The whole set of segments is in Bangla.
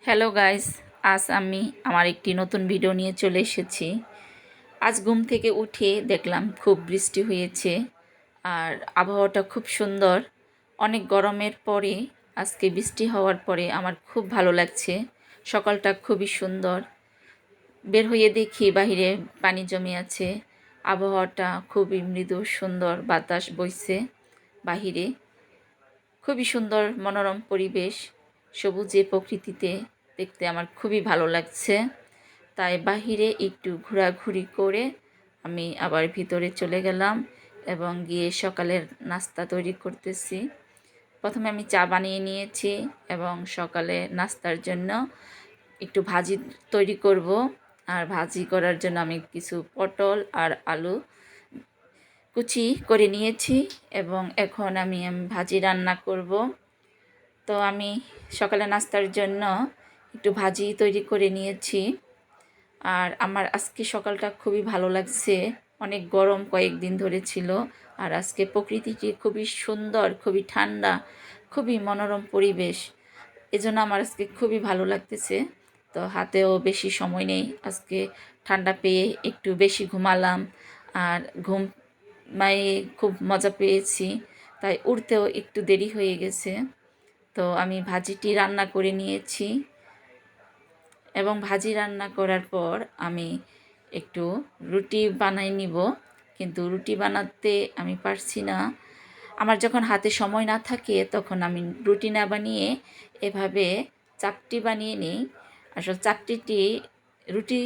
হ্যালো গাইস, আজ আমি আমার একটি নতুন ভিডিও নিয়ে চলে এসেছি। আজ ঘুম থেকে উঠে দেখলাম খুব বৃষ্টি হয়েছে আর আবহাওয়াটা খুব সুন্দর। অনেক গরমের পরে আজকে বৃষ্টি হওয়ার পরে আমার খুব ভালো লাগছে। সকালটা খুবই সুন্দর। বের হয়ে দেখি বাহিরে পানি জমে আছে। আবহাওয়াটা খুবই মৃদু সুন্দর, বাতাস বইছে বাহিরে। খুবই সুন্দর মনোরম পরিবেশ, সবুজে প্রকৃতিতে দেখতে আমার খুবই ভালো লাগছে। তাই বাহিরে একটু ঘোরাঘুরি করে আমি আবার ভিতরে চলে গেলাম এবং গিয়ে সকালের নাস্তা তৈরি করতেছি। প্রথমে আমি চা বানিয়ে নিয়েছি এবং সকালে নাস্তার জন্য একটু ভাজি তৈরি করব। আর ভাজি করার জন্য আমি কিছু পটল আর আলু কুচি করে নিয়েছি এবং এখন আমি ভাজি রান্না করব। তো আমি সকালে নাস্তার জন্য একটু ভাজি তৈরি করে নিয়েছি। আর আমার আজকে সকালটা খুবই ভালো লাগছে। অনেক গরম কয়েকদিন ধরে ছিল, আর আজকে প্রকৃতিটি খুবই সুন্দর, খুবই ঠান্ডা, খুবই মনোরম পরিবেশ। এজন্য আমার আজকে খুবই ভালো লাগতেছে। তো হাতেও বেশি সময় নেই, আজকে ঠান্ডা পেয়ে একটু বেশি ঘুমালাম আর ঘুমায়ে খুব মজা পেয়েছি, তাই উঠতেও একটু দেরি হয়ে গেছে। তো আমি ভাজিটি রান্না করে নিয়েছি এবং ভাজি রান্না করার পর আমি একটু রুটি বানাই নিব, কিন্তু রুটি বানাতে আমি পারছি না। আমার যখন হাতে সময় না থাকে তখন আমি রুটি না বানিয়ে এভাবে চাপটি বানিয়ে নিই। আসলে চাপটিটি রুটি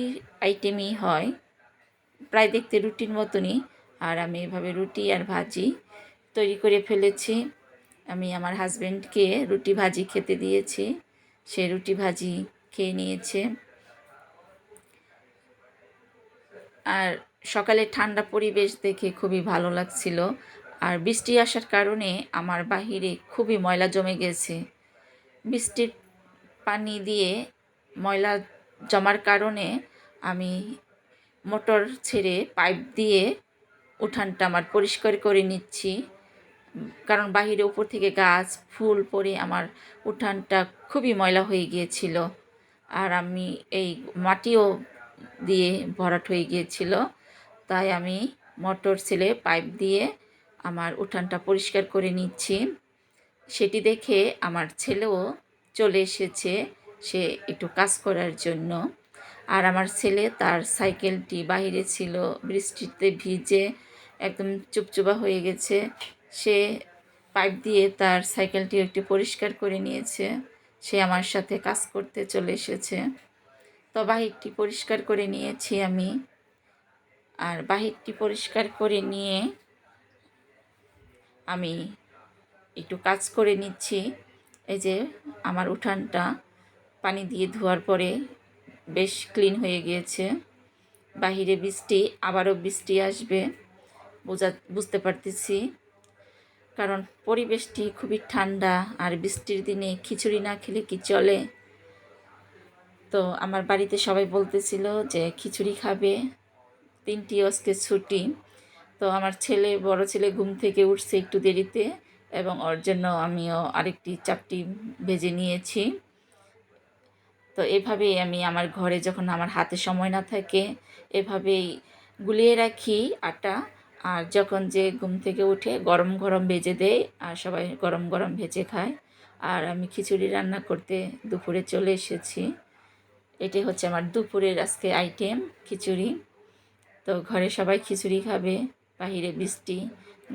আইটেমই হয়, প্রায় দেখতে রুটির মতনই। আর আমি এভাবে রুটি আর ভাজি তৈরি করে ফেলেছি। আমি আমার হাজব্যান্ডকে রুটি ভাজি খেতে দিয়েছি, সে রুটি ভাজি খেয়ে নিয়েছে। আর সকালে ঠান্ডা পরিবেশ দেখে খুবই ভালো লাগছিল। আর বৃষ্টি আসার কারণে আমার বাহিরে খুবই ময়লা জমে গেছে। বৃষ্টির পানি দিয়ে ময়লা জমার কারণে আমি মোটর ছেড়ে পাইপ দিয়ে উঠানটা আমার পরিষ্কার করে নিচ্ছি, কারণ বাহিরে উপর থেকে গাছ ফুল পড়ে আমার উঠানটা খুবই ময়লা হয়ে গিয়েছিল। আর আমি এই মাটিও দিয়ে ভরাট হয়ে গিয়েছিল, তাই আমি মোটর ছেলে পাইপ দিয়ে আমার উঠানটা পরিষ্কার করে নিচ্ছি। সেটি দেখে আমার ছেলেও চলে এসেছে, সে একটু কাজ করার জন্য। আর আমার ছেলে তার সাইকেলটি বাহিরে ছিল, বৃষ্টিতে ভিজে একদম চুপচুপা হয়ে গেছে। সে পাইপ দিয়ে তার সাইকেলটি একটু পরিষ্কার করে নিয়েছে। সে আমার সাথে কাজ করতে চলে এসেছে। তো বাহিরটি পরিষ্কার করে নিয়েছি আমি। আর বাহিরটি পরিষ্কার করে নিয়ে আমি একটু কাজ করে নিচ্ছি। এই যে আমার উঠানটা পানি দিয়ে ধোয়ার পরে বেশ ক্লিন হয়ে গিয়েছে। বাহিরে বৃষ্টি, আবারও বৃষ্টি আসবে বুঝতে পারতেছি, কারণ পরিবেশটি খুবই ঠান্ডা। আর বৃষ্টির দিনে খিচুড়ি না খেলে কি চলে? তো আমার বাড়িতে সবাই বলতেছিল যে খিচুড়ি খাবে, 3টি আজকে ছুটি। তো আমার বড় ছেলে ঘুম থেকে উঠছে একটু দেরিতে এবং ওর জন্য আমিও আরেকটি চাপটি ভেজে নিয়েছি। তো এভাবেই আমি আমার ঘরে যখন আমার হাতে সময় না থাকে এভাবেই গুলিয়ে রাখি আটা। আর যখন যে ঘুম থেকে উঠে গরম গরম ভেজে দেয় আর সবাই গরম গরম ভেজে খায়। আর আমি খিচুড়ি রান্না করতে দুপুরে চলে এসেছি। এটি হচ্ছে আমার দুপুরের আজকে আইটেম, খিচুড়ি। তো ঘরে সবাই খিচুড়ি খাবে, বাহিরে বৃষ্টি,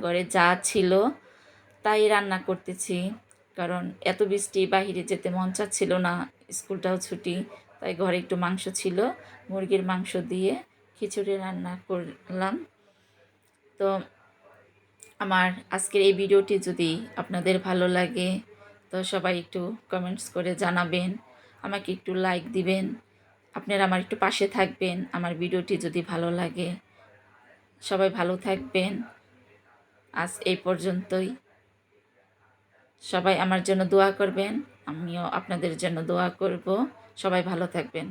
ঘরে যা ছিল তাই রান্না করতেছি। কারণ এত বৃষ্টি, বাহিরে যেতে মন চাচ্ছিল না, স্কুলটাও ছুটি। তাই ঘরে একটু মাংস ছিল, মুরগির মাংস দিয়ে খিচুড়ি রান্না করলাম। তো আমার আজকের এই ভিডিওটি যদি আপনাদের ভালো লাগে তো সবাই একটু কমেন্টস করে জানাবেন, আমাকে একটু লাইক দিবেন। আপনারা আমার একটু পাশে থাকবেন আমার ভিডিওটি যদি ভালো লাগে। সবাই ভালো থাকবেন। আজ এই পর্যন্তই। সবাই আমার জন্য দোয়া করবেন, আমিও আপনাদের জন্য দোয়া করব। সবাই ভালো থাকবেন।